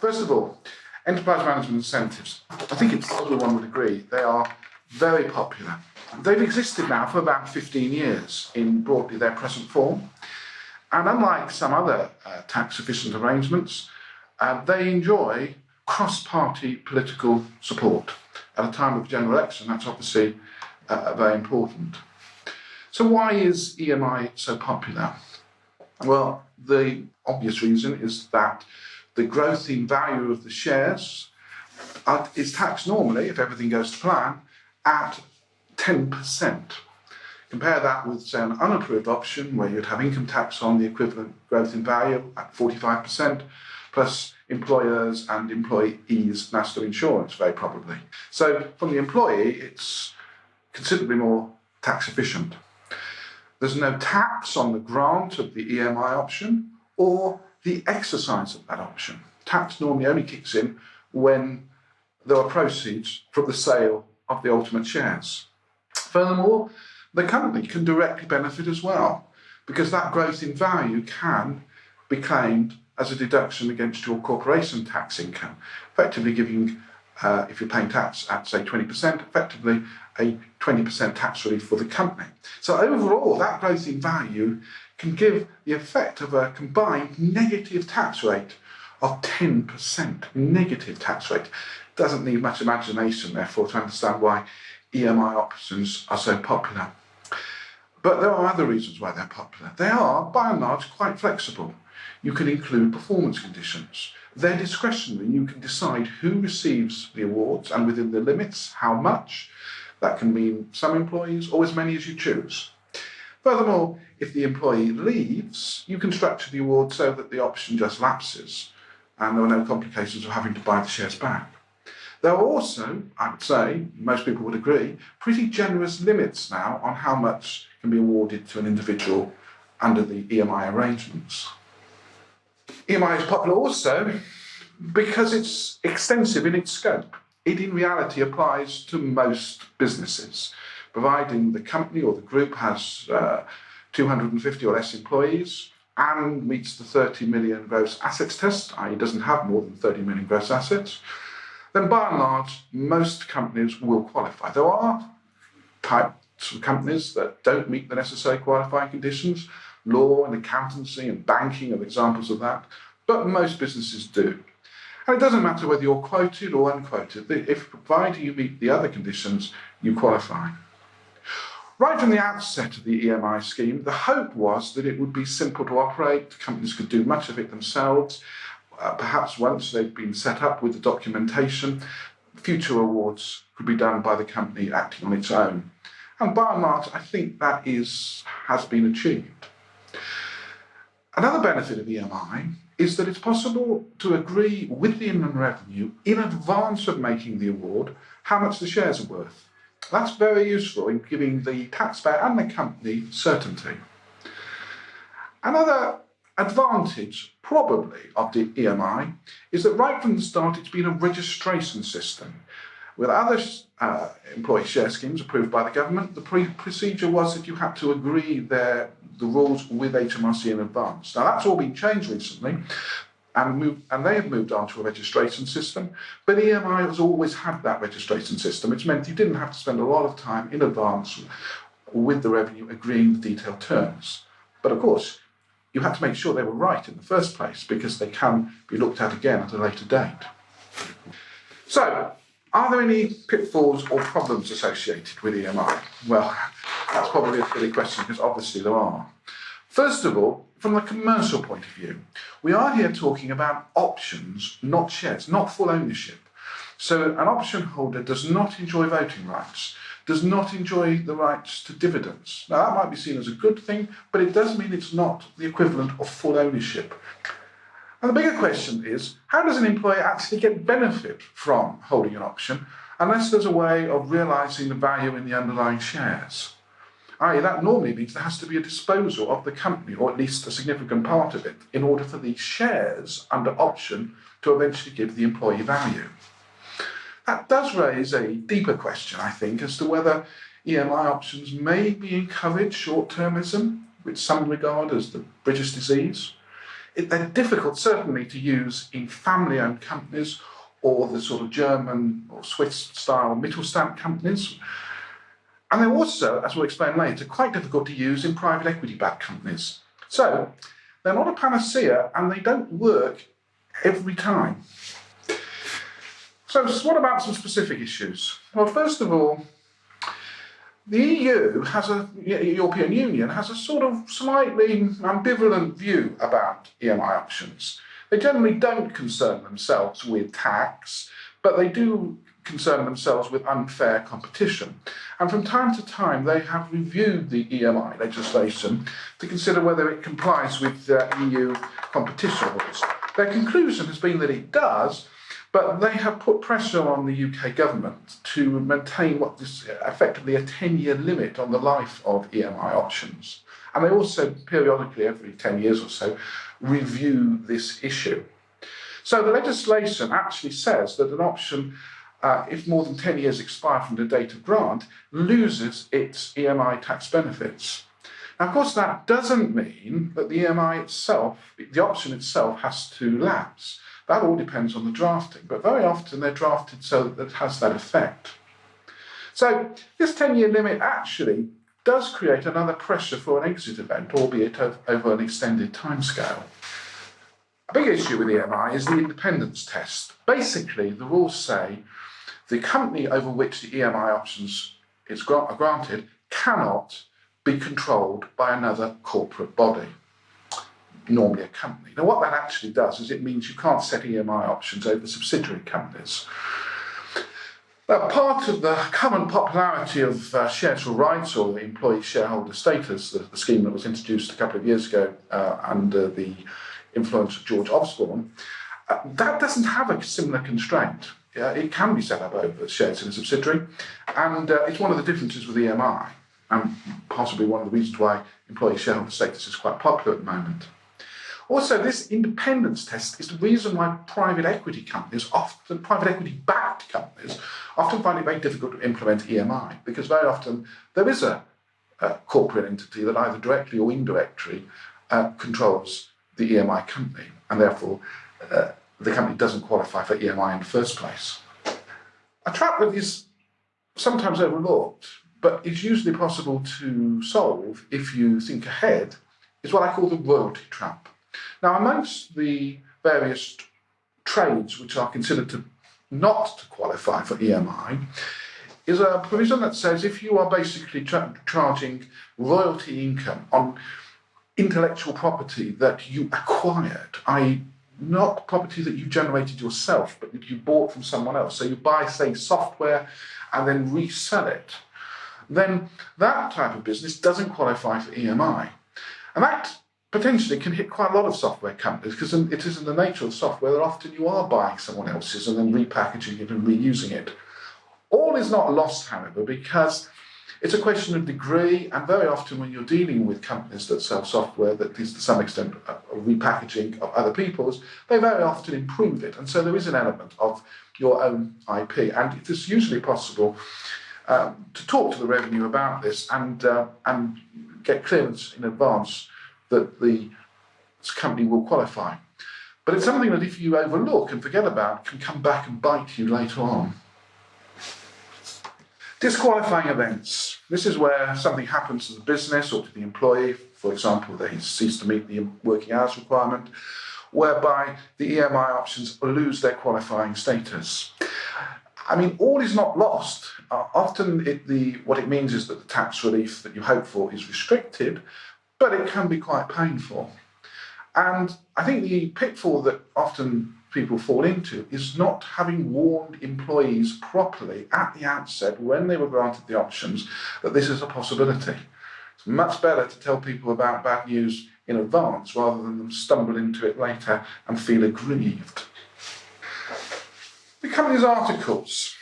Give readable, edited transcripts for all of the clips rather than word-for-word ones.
First of all, enterprise management incentives. I think everyone would agree they are very popular. They've existed now for about 15 years in broadly their present form. And unlike some other tax-efficient arrangements, they enjoy cross-party political support. At a time of general election, that's obviously very important. So why is EMI so popular? Well, the obvious reason is that the growth in value of the shares is taxed normally, if everything goes to plan, at 10%. Compare that with, say, an unapproved option where you'd have income tax on the equivalent growth in value at 45%, plus employers and employees' national insurance, very probably. So from the employee, it's considerably more tax efficient. There's no tax on the grant of the EMI option or the exercise of that option. Tax normally only kicks in when there are proceeds from the sale of the ultimate shares. Furthermore, the company can directly benefit as well, because that growth in value can be claimed as a deduction against your corporation tax income, effectively giving, if you're paying tax at, say, 20%, effectively a 20% tax relief for the company. So overall, that growth in value can give the effect of a combined negative tax rate of 10%. Negative tax rate. Doesn't need much imagination, therefore, to understand why EMI options are so popular. But there are other reasons why they're popular. They are, by and large, quite flexible. You can include performance conditions. They're discretionary. You can decide who receives the awards and within the limits, how much. That can mean some employees or as many as you choose. Furthermore, if the employee leaves, you can structure the award so that the option just lapses and there are no complications of having to buy the shares back. There are also, I would say, most people would agree, pretty generous limits now on how much can be awarded to an individual under the EMI arrangements. EMI is popular also because it's extensive in its scope. It in reality applies to most businesses, providing the company or the group has 250 or less employees and meets the 30 million gross assets test, i.e. doesn't have more than 30 million gross assets, then by and large, most companies will qualify. There are types of companies that don't meet the necessary qualifying conditions. Law and accountancy and banking are examples of that, but most businesses do. And it doesn't matter whether you're quoted or unquoted. If provided you meet the other conditions, you qualify. Right from the outset of the EMI scheme, the hope was that it would be simple to operate. Companies could do much of it themselves. Perhaps once they've been set up with the documentation, future awards could be done by the company acting on its own. And by and large, I think that has been achieved. Another benefit of EMI is that it's possible to agree with the Inland Revenue in advance of making the award how much the shares are worth. That's very useful in giving the taxpayer and the company certainty. Another advantage, probably, of the EMI is that right from the start it's been a registration system. With other employee share schemes approved by the government, the procedure was that you had to agree the rules with HMRC in advance. Now that's all been changed recently, and they have moved on to a registration system, but EMI has always had that registration system, which meant you didn't have to spend a lot of time in advance with the revenue agreeing the detailed terms. But of course, you had to make sure they were right in the first place, because they can be looked at again at a later date. So, are there any pitfalls or problems associated with EMI? Well, that's probably a silly question, because obviously there are. First of all, from a commercial point of view, we are here talking about options, not shares, not full ownership. So an option holder does not enjoy voting rights, does not enjoy the rights to dividends. Now that might be seen as a good thing, but it does mean it's not the equivalent of full ownership. And the bigger question is, how does an employer actually get benefit from holding an option unless there's a way of realising the value in the underlying shares? I.e., that normally means there has to be a disposal of the company, or at least a significant part of it, in order for the shares under option to eventually give the employee value. That does raise a deeper question, I think, as to whether EMI options may be encouraged short-termism, which some regard as the British disease. They're difficult, certainly, to use in family-owned companies or the sort of German or Swiss-style Mittelstand companies. And they're also, as we'll explain later, quite difficult to use in private equity-backed companies. So they're not a panacea, and they don't work every time. So what about some specific issues? Well, first of all, the European Union has a sort of slightly ambivalent view about EMI options. They generally don't concern themselves with tax, but they do concern themselves with unfair competition. And from time to time, they have reviewed the EMI legislation to consider whether it complies with EU competition laws. Their conclusion has been that it does, but they have put pressure on the UK government to maintain what is effectively a 10-year limit on the life of EMI options. And they also periodically, every 10 years or so, review this issue. So the legislation actually says that an option, if more than 10 years expire from the date of grant, loses its EMI tax benefits. Now, of course, that doesn't mean that the EMI itself, the option itself, has to lapse. That all depends on the drafting, but very often they're drafted so that it has that effect. So this 10-year limit actually does create another pressure for an exit event, albeit over an extended timescale. A big issue with EMI is the independence test. Basically, the rules say the company over which the EMI options are granted cannot be controlled by another corporate body, normally a company. Now, what that actually does is it means you can't set EMI options over subsidiary companies. Now, part of the common popularity of shares for rights or employee shareholder status, the scheme that was introduced a couple of years ago under the influence of George Osborne, that doesn't have a similar constraint. It can be set up over shares in a subsidiary, and it's one of the differences with EMI, and possibly one of the reasons why employee shareholder status is quite popular at the moment. Also, this independence test is the reason why private equity backed companies, often find it very difficult to implement EMI, because very often there is a corporate entity that either directly or indirectly controls the EMI company, and therefore the company doesn't qualify for EMI in the first place. A trap that is sometimes overlooked, but is usually possible to solve if you think ahead, is what I call the royalty trap. Now, amongst the various trades which are considered not to qualify for EMI is a provision that says if you are basically charging royalty income on intellectual property that you acquired, i.e. not property that you generated yourself, but that you bought from someone else. So you buy, say, software and then resell it, then that type of business doesn't qualify for EMI. And that potentially can hit quite a lot of software companies, because it is in the nature of software that often you are buying someone else's and then repackaging it and reusing it. All is not lost, however, because it's a question of degree, and very often when you're dealing with companies that sell software that is to some extent a repackaging of other people's, they very often improve it. And so there is an element of your own IP, and it is usually possible to talk to the revenue about this and get clearance in advance that the company will qualify. But it's something that if you overlook and forget about, can come back and bite you later on. Disqualifying events. This is where something happens to the business or to the employee. For example, they cease to meet the working hours requirement, whereby the EMI options lose their qualifying status. I mean, all is not lost. Often what it means is that the tax relief that you hope for is restricted, but it can be quite painful. And I think the pitfall that often people fall into is not having warned employees properly at the outset when they were granted the options that this is a possibility. It's much better to tell people about bad news in advance rather than them stumble into it later and feel aggrieved. The company's articles.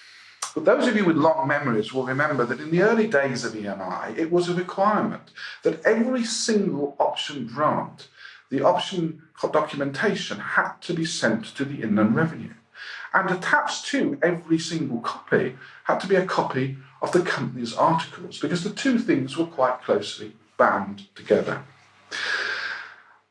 But those of you with long memories will remember that in the early days of EMI, it was a requirement that every single option grant, the option documentation had to be sent to the Inland Revenue. And attached to every single copy had to be a copy of the company's articles, because the two things were quite closely bound together.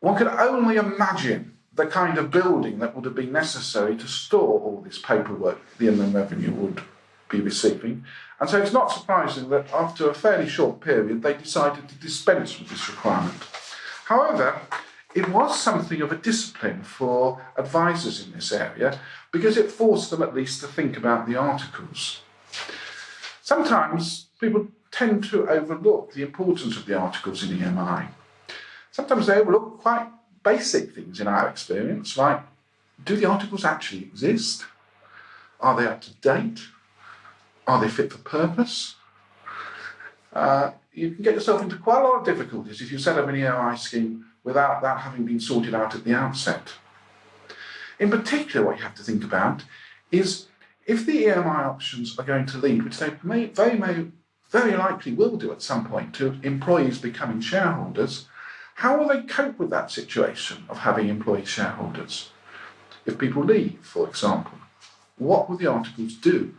One could only imagine the kind of building that would have been necessary to store all this paperwork the Inland Revenue would be receiving. And so it's not surprising that after a fairly short period, they decided to dispense with this requirement. However, it was something of a discipline for advisors in this area because it forced them at least to think about the articles. Sometimes people tend to overlook the importance of the articles in EMI. Sometimes they overlook quite basic things in our experience, like, do the articles actually exist? Are they up to date? Are they fit for purpose? You can get yourself into quite a lot of difficulties if you set up an EMI scheme without that having been sorted out at the outset. In particular, what you have to think about is if the EMI options are going to lead, which they very likely will do at some point, to employees becoming shareholders, how will they cope with that situation of having employee shareholders? If people leave, for example, what will the articles do?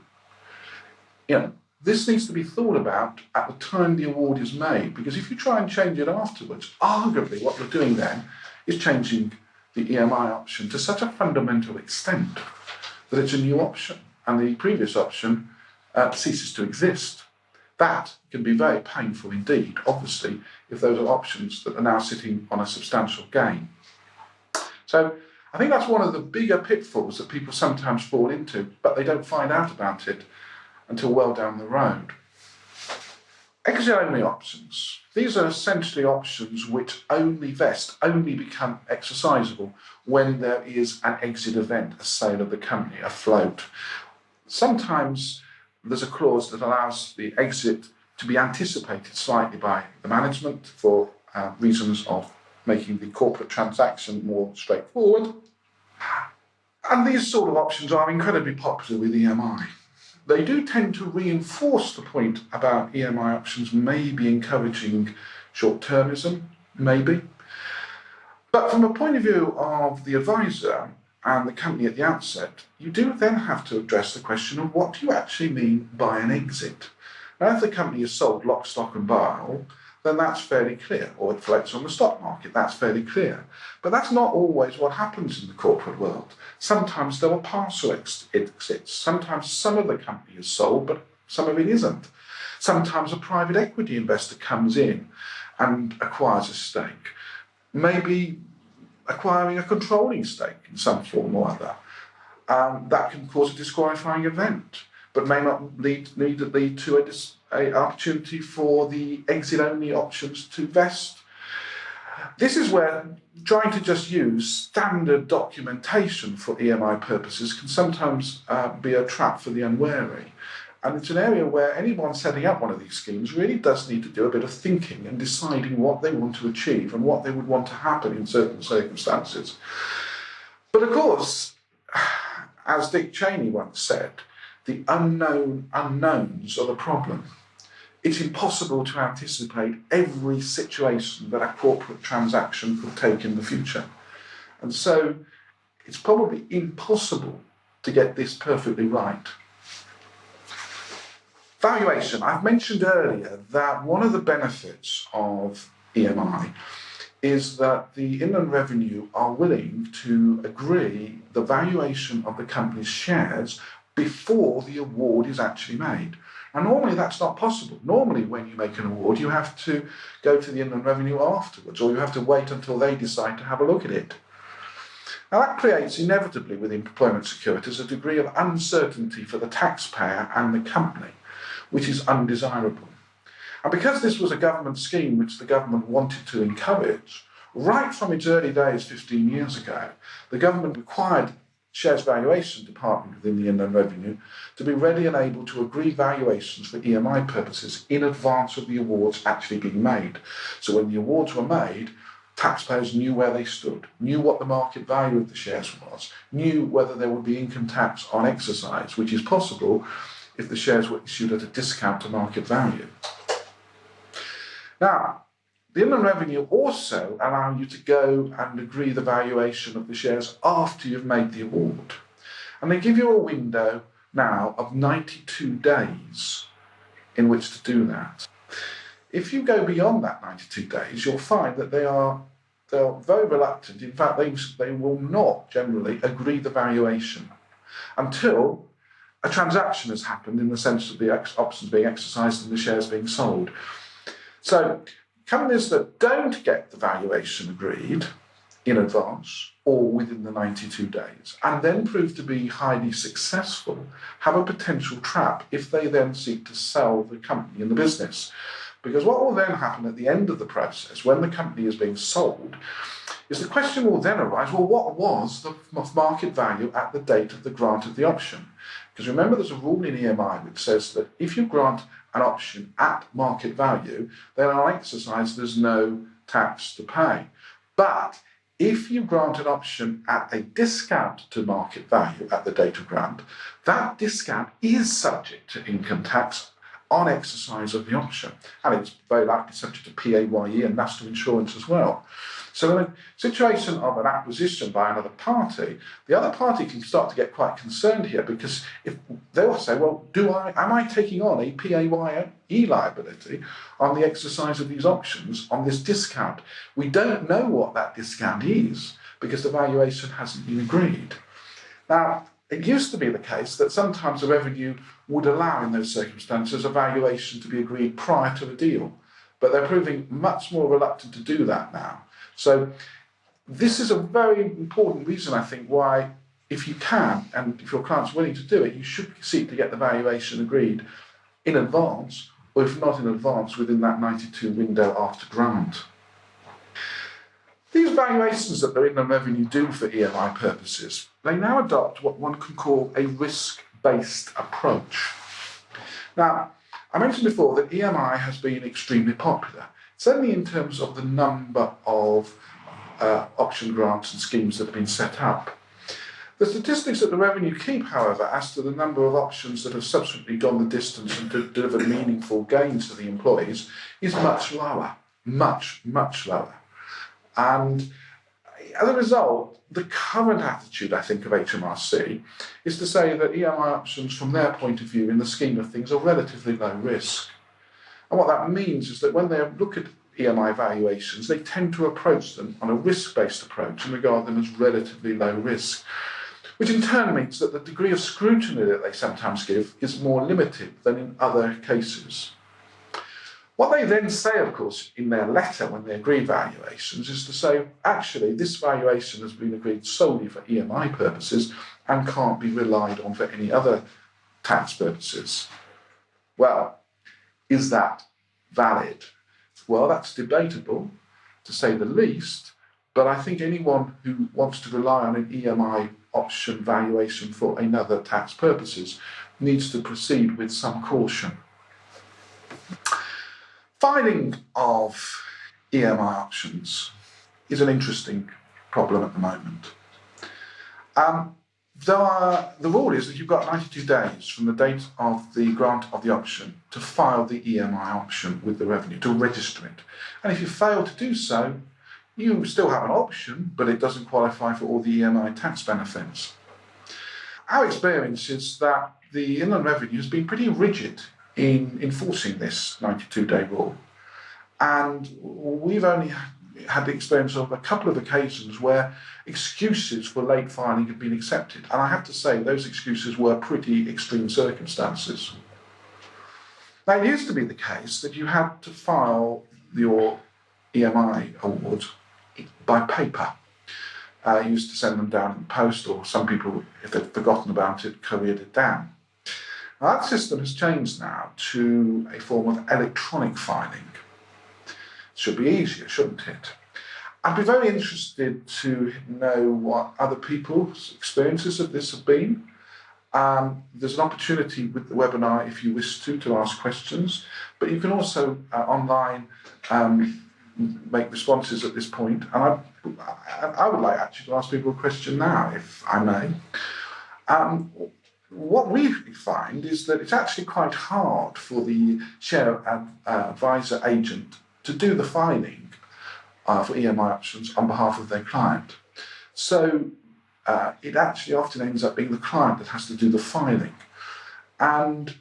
This needs to be thought about at the time the award is made, because if you try and change it afterwards, arguably what you're doing then is changing the EMI option to such a fundamental extent that it's a new option and the previous option ceases to exist. That can be very painful indeed, obviously, if those are options that are now sitting on a substantial gain. So I think that's one of the bigger pitfalls that people sometimes fall into, but they don't find out about it until well down the road. Exit-only options. These are essentially options which only vest, only become exercisable when there is an exit event, a sale of the company, a float. Sometimes there's a clause that allows the exit to be anticipated slightly by the management for reasons of making the corporate transaction more straightforward. And these sort of options are incredibly popular with EMI. They do tend to reinforce the point about EMI options maybe encouraging short-termism, maybe. But from a point of view of the advisor and the company at the outset, you do then have to address the question of what do you actually mean by an exit? Now, if the company is sold lock, stock and barrel, then that's fairly clear, or it floats on the stock market, that's fairly clear. But that's not always what happens in the corporate world. Sometimes there are partial exits. Sometimes some of the company is sold, but some of it isn't. Sometimes a private equity investor comes in and acquires a stake, maybe acquiring a controlling stake in some form or other. That can cause a disqualifying event, but may not need to lead to an opportunity for the exit-only options to vest. This is where trying to just use standard documentation for EMI purposes can sometimes be a trap for the unwary. And it's an area where anyone setting up one of these schemes really does need to do a bit of thinking and deciding what they want to achieve and what they would want to happen in certain circumstances. But of course, as Dick Cheney once said, the unknown unknowns are the problem. It's impossible to anticipate every situation that a corporate transaction could take in the future. And so it's probably impossible to get this perfectly right. Valuation. I've mentioned earlier that one of the benefits of EMI is that the Inland Revenue are willing to agree the valuation of the company's shares before the award is actually made. And normally that's not possible. Normally when you make an award, you have to go to the Inland Revenue afterwards, or you have to wait until they decide to have a look at it. Now that creates inevitably with employment securities a degree of uncertainty for the taxpayer and the company, which is undesirable. And because this was a government scheme which the government wanted to encourage, right from its early days 15 years ago, the government required Shares Valuation Department within the Inland Revenue to be ready and able to agree valuations for EMI purposes in advance of the awards actually being made. So when the awards were made, taxpayers knew where they stood, knew what the market value of the shares was, knew whether there would be income tax on exercise, which is possible if the shares were issued at a discount to market value. Now, the Inland Revenue also allow you to go and agree the valuation of the shares after you've made the award. And they give you a window now of 92 days in which to do that. If you go beyond that 92 days, you'll find that they are they're very reluctant. In fact, they will not generally agree the valuation until a transaction has happened in the sense of the options being exercised and the shares being sold. So companies that don't get the valuation agreed in advance or within the 92 days and then prove to be highly successful have a potential trap if they then seek to sell the company and the business. Because what will then happen at the end of the process, when the company is being sold, is the question will then arise, well, what was the market value at the date of the grant of the option? Because remember, there's a rule in EMI which says that if you grant an option at market value, then on exercise there's no tax to pay. But if you grant an option at a discount to market value at the date of grant, that discount is subject to income tax on exercise of the option. And it's very likely subject to PAYE and national insurance as well. So in a situation of an acquisition by another party, the other party can start to get quite concerned here, because if they will say, well, am I taking on a PAYE liability on the exercise of these options on this discount? We don't know what that discount is because the valuation hasn't been agreed. Now, it used to be the case that sometimes the revenue would allow in those circumstances a valuation to be agreed prior to the deal, but they're proving much more reluctant to do that now. So this is a very important reason, I think, why, if you can, and if your client's willing to do it, you should seek to get the valuation agreed in advance, or if not in advance, within that 92 window after grant. These valuations that the Inland Revenue do for EMI purposes, they now adopt what one can call a risk-based approach. Now, I mentioned before that EMI has been extremely popular, certainly in terms of the number of option grants and schemes that have been set up. The statistics that the Revenue keep, however, as to the number of options that have subsequently gone the distance and delivered meaningful gains to the employees is much lower, much lower. And as a result, the current attitude, I think, of HMRC is to say that EMI options, from their point of view, in the scheme of things, are relatively low risk. And what that means is that when they look at EMI valuations, they tend to approach them on a risk-based approach and regard them as relatively low risk, which in turn means that the degree of scrutiny that they sometimes give is more limited than in other cases. What they then say, of course, in their letter when they agree valuations is to say, actually, this valuation has been agreed solely for EMI purposes and can't be relied on for any other tax purposes. Well, is that valid? Well, that's debatable, to say the least, but I think anyone who wants to rely on an EMI option valuation for another tax purposes needs to proceed with some caution. Filing of EMI options is an interesting problem at the moment. The rule is that you've got 92 days from the date of the grant of the option to file the EMI option with the Revenue, to register it. And if you fail to do so, you still have an option, but it doesn't qualify for all the EMI tax benefits. Our experience is that the Inland Revenue has been pretty rigid in enforcing this 92-day rule. And we've only had the experience of a couple of occasions where excuses for late filing have been accepted. And I have to say, those excuses were pretty extreme circumstances. Now, it used to be the case that you had to file your EMI award by paper. You used to send them down in the post, or some people, if they'd forgotten about it, couriered it down. Now, that system has changed now to a form of electronic filing. It should be easier, shouldn't it? I'd be very interested to know what other people's experiences of this have been. There's an opportunity with the webinar, if you wish to ask questions, but you can also online make responses at this point. And I would like actually to ask people a question now, if I may. What we find is that it's actually quite hard for the share advisor agent to do the filing for EMI options on behalf of their client. So it actually often ends up being the client that has to do the filing. And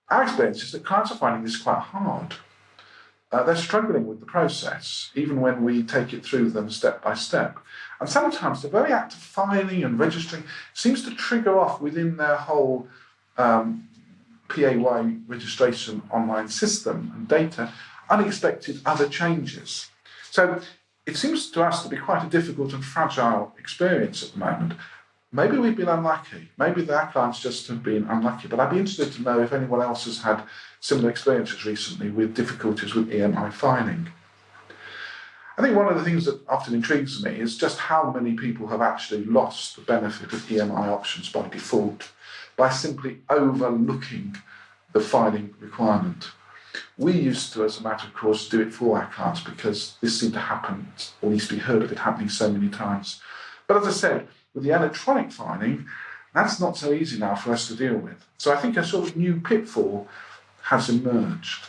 our experience is that clients are finding this quite hard. they're struggling with the process, even when we take it through them step by step. And sometimes the very act of filing and registering seems to trigger off within their whole PAY registration online system and data unexpected other changes. So it seems to us to be quite a difficult and fragile experience at the moment. Maybe we've been unlucky. Maybe our clients just have been unlucky. But I'd be interested to know if anyone else has had similar experiences recently with difficulties with EMI filing. I think one of the things that often intrigues me is just how many people have actually lost the benefit of EMI options by default by simply overlooking the filing requirement. We used to, as a matter of course, do it for our clients because this seemed to happen, or at least we heard of it happening so many times. But as I said, with the electronic filing, that's not so easy now for us to deal with. So I think a sort of new pitfall has emerged.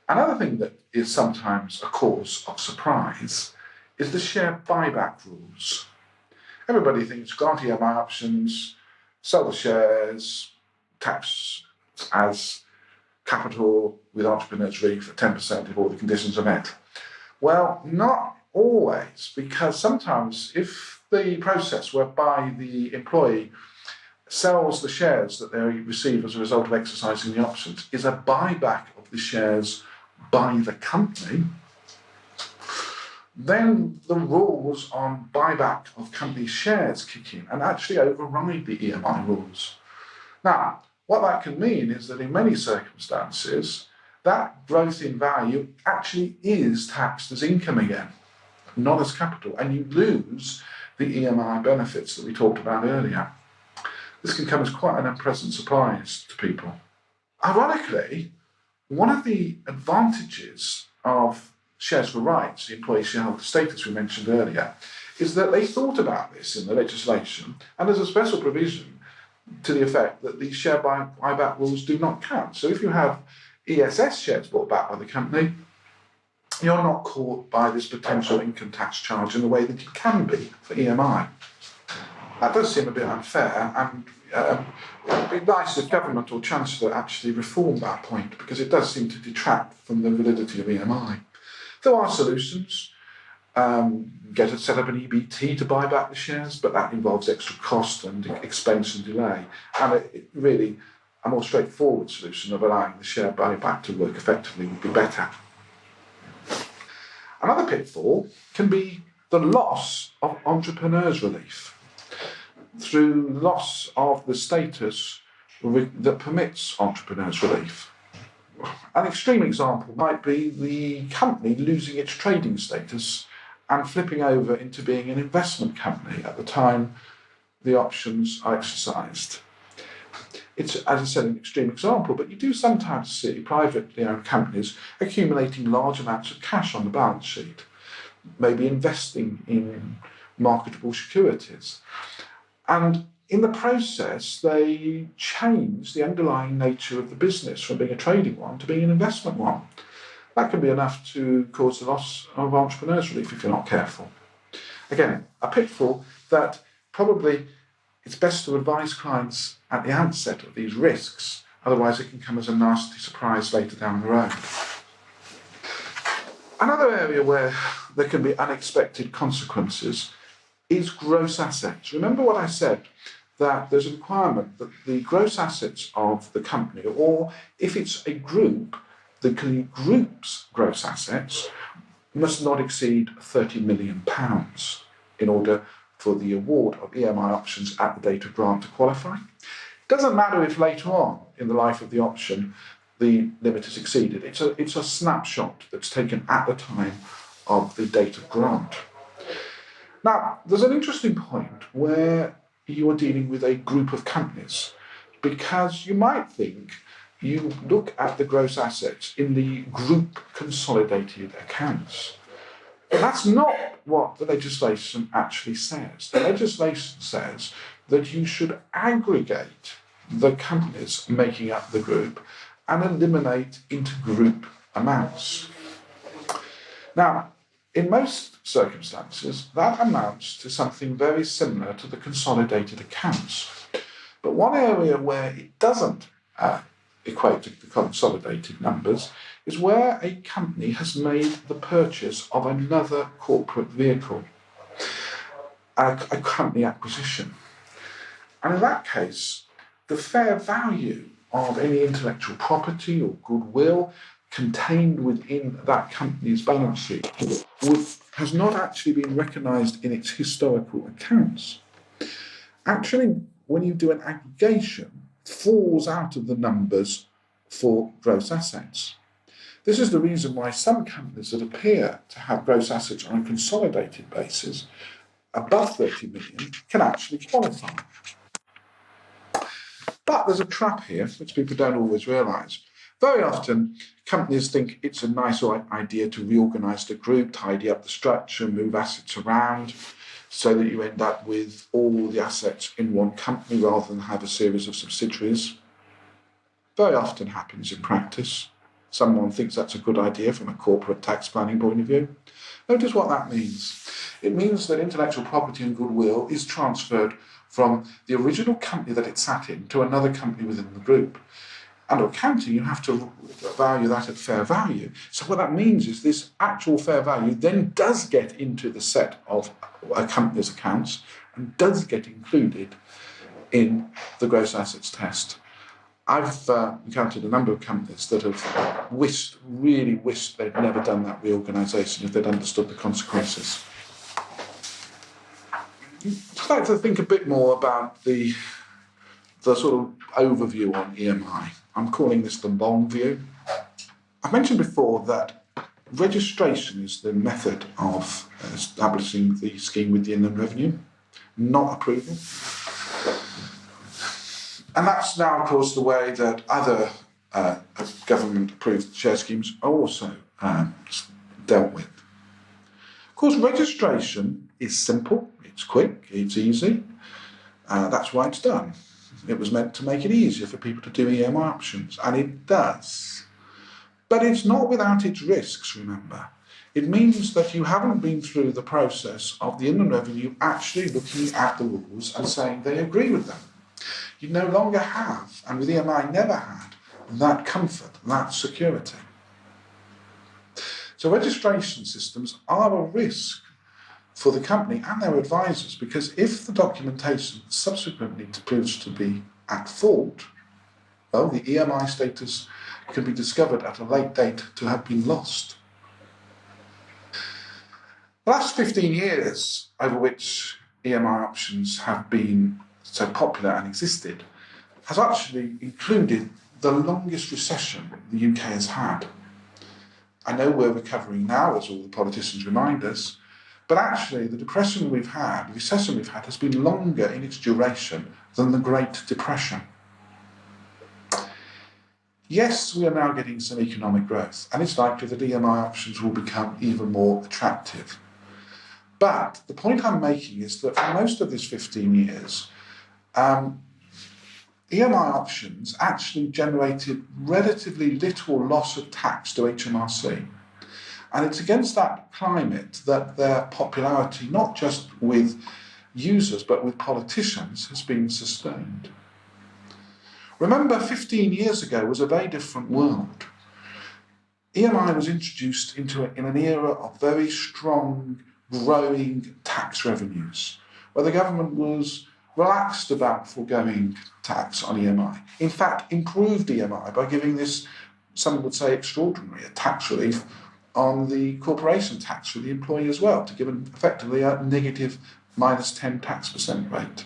Another thing that is sometimes a cause of surprise is the share buyback rules. Everybody thinks grant EMI options, sell the shares, tax as capital with Entrepreneurs Relief at 10% if all the conditions are met. Well, not always, because sometimes if the process whereby the employee sells the shares that they receive as a result of exercising the options is a buyback of the shares by the company, then the rules on buyback of company shares kick in and actually override the EMI rules. Now, what that can mean is that in many circumstances, that growth in value actually is taxed as income again, not as capital, and you lose the EMI benefits that we talked about earlier. This can come as quite an unpleasant surprise to people. Ironically, one of the advantages of shares for rights, the employee shareholder status we mentioned earlier, is that they thought about this in the legislation, and there's a special provision to the effect that these share buyback rules do not count. So if you have ESS shares bought back by the company, you're not caught by this potential income tax charge in the way that you can be for EMI. That does seem a bit unfair, and it would be nice if government or Chancellor actually reformed that point, because it does seem to detract from the validity of EMI. There are solutions. Set up an EBT to buy back the shares, but that involves extra cost and expense and delay. And it really, a more straightforward solution of allowing the share buyback to work effectively would be better. Another pitfall can be the loss of entrepreneurs' relief through loss of the status that permits entrepreneurs' relief. An extreme example might be the company losing its trading status and flipping over into being an investment company at the time the options are exercised. It's, as I said, an extreme example, but you do sometimes see privately owned companies accumulating large amounts of cash on the balance sheet, maybe investing in marketable securities. And in the process, they change the underlying nature of the business from being a trading one to being an investment one. That can be enough to cause the loss of entrepreneurs' relief if you're not careful. Again, a pitfall that probably it's best to advise clients at the outset of these risks, otherwise it can come as a nasty surprise later down the road. Another area where there can be unexpected consequences is gross assets. Remember what I said, that there's a requirement that the gross assets of the company, or if it's a group, the group's gross assets must not exceed £30 million in order for the award of EMI options at the date of grant to qualify. It doesn't matter if later on in the life of the option the limit is exceeded. It's a snapshot that's taken at the time of the date of grant. Now, there's an interesting point where you are dealing with a group of companies, because you might think you look at the gross assets in the group consolidated accounts. But that's not what the legislation actually says. The legislation says that you should aggregate the companies making up the group and eliminate intergroup amounts. Now, in most circumstances, that amounts to something very similar to the consolidated accounts. But one area where it doesn't equate to the consolidated numbers, is where a company has made the purchase of another corporate vehicle, a company acquisition. And in that case, the fair value of any intellectual property or goodwill contained within that company's balance sheet has not actually been recognised in its historical accounts. Actually, when you do an aggregation, falls out of the numbers for gross assets. This is the reason why some companies that appear to have gross assets on a consolidated basis above 30 million can actually qualify. But there's a trap here, which people don't always realise. Very often, companies think it's a nice idea to reorganise the group, tidy up the structure, move assets around, so that you end up with all the assets in one company rather than have a series of subsidiaries. Very often happens in practice. Someone thinks that's a good idea from a corporate tax planning point of view. Notice what that means. It means that intellectual property and goodwill is transferred from the original company that it sat in to another company within the group. Under accounting, you have to value that at fair value. So what that means is this actual fair value then does get into the set of a company's accounts and does get included in the gross assets test. I've encountered a number of companies that have really wished they'd never done that reorganisation if they'd understood the consequences. I'd like to think a bit more about the sort of overview on EMI. I'm calling this the long view. I mentioned before that registration is the method of establishing the scheme with the Inland Revenue, not approval. And that's now, of course, the way that other government-approved share schemes are also dealt with. Of course, registration is simple, it's quick, it's easy. That's why it's done. It was meant to make it easier for people to do EMI options, and it does. But it's not without its risks, remember. It means that you haven't been through the process of the Inland Revenue actually looking at the rules and saying they agree with them. You no longer have, and with EMI never had, that comfort, that security. So registration systems are a risk for the company and their advisors, because if the documentation subsequently proves to be at fault, well, the EMI status can be discovered at a late date to have been lost. The last 15 years over which EMI options have been so popular and existed has actually included the longest recession the UK has had. I know we're recovering now, as all the politicians remind us, but actually the recession we've had has been longer in its duration than the Great Depression. Yes, we are now getting some economic growth, and it's likely that EMI options will become even more attractive. But the point I'm making is that for most of this 15 years, EMI options actually generated relatively little loss of tax to HMRC. And it's against that climate that their popularity, not just with users, but with politicians, has been sustained. Remember, 15 years ago was a very different world. EMI was introduced in an era of very strong, growing tax revenues, where the government was relaxed about foregoing tax on EMI. In fact, improved EMI by giving this, some would say extraordinary, a tax relief on the corporation tax for the employee as well, to give them effectively a negative -10 tax percent rate.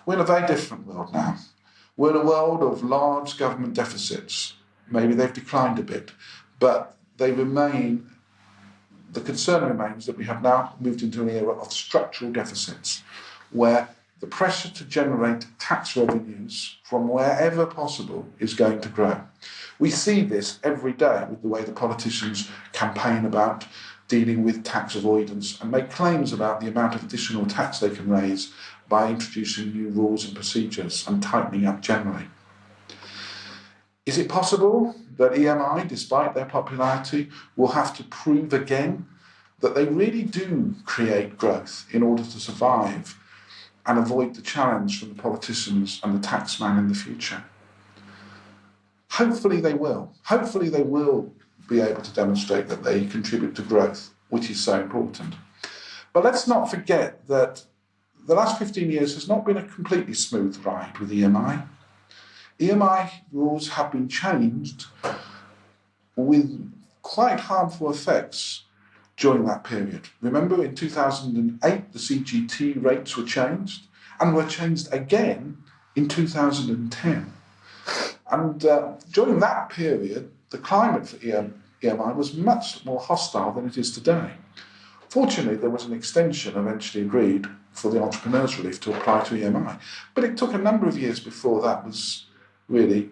We're in a very different world now. We're in a world of large government deficits. Maybe they've declined a bit, but they remain. The concern remains that we have now moved into an era of structural deficits, where the pressure to generate tax revenues from wherever possible is going to grow. We see this every day with the way the politicians campaign about dealing with tax avoidance and make claims about the amount of additional tax they can raise by introducing new rules and procedures and tightening up generally. Is it possible that EMI, despite their popularity, will have to prove again that they really do create growth in order to survive and avoid the challenge from the politicians and the taxman in the future? Hopefully they will. Hopefully they will be able to demonstrate that they contribute to growth, which is so important. But let's not forget that the last 15 years has not been a completely smooth ride with EMI. EMI rules have been changed with quite harmful effects during that period. Remember, in 2008, the CGT rates were changed and were changed again in 2010. And during that period, the climate for EMI was much more hostile than it is today. Fortunately, there was an extension eventually agreed for the entrepreneurs' relief to apply to EMI, but it took a number of years before that was really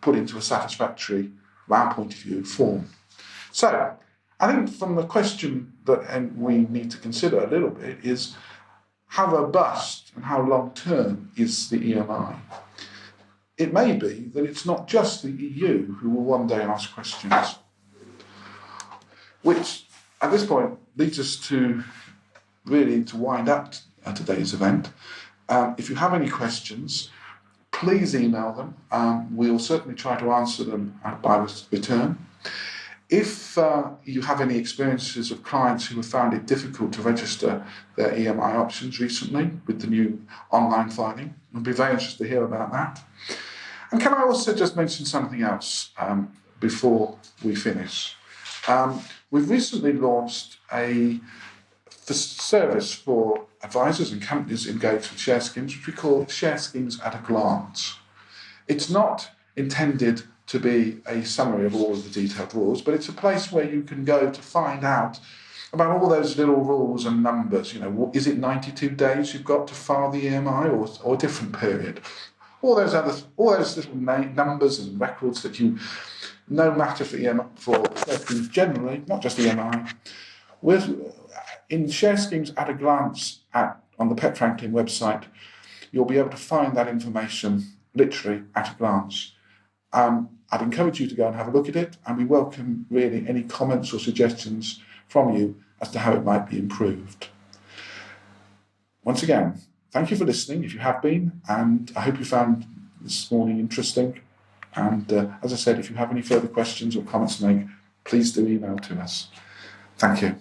put into a satisfactory, from our point of view, form. So, I think from the question that we need to consider a little bit is how robust and how long-term is the EMI? It may be that it's not just the EU who will one day ask questions, which at this point leads us to really to wind up today's event. If you have any questions, please email them. We'll certainly try to answer them by return. If you have any experiences of clients who have found it difficult to register their EMI options recently with the new online filing, we'd be very interested to hear about that. And can I also just mention something else before we finish? We've recently launched a service for advisors and companies engaged with share schemes, which we call Share Schemes at a Glance. It's not intended to be a summary of all of the detailed rules, but it's a place where you can go to find out about all those little rules and numbers. You know, is it 92 days you've got to file the EMI or a different period? All those little numbers and records that you no matter for EMI, for share schemes generally, not just EMI. In Share Schemes at a Glance on the Pett Franklin website, you'll be able to find that information literally at a glance. I'd encourage you to go and have a look at it, and we welcome really any comments or suggestions from you as to how it might be improved. Once again, thank you for listening, if you have been, and I hope you found this morning interesting. And as I said, if you have any further questions or comments to make, please do email to us. Thank you.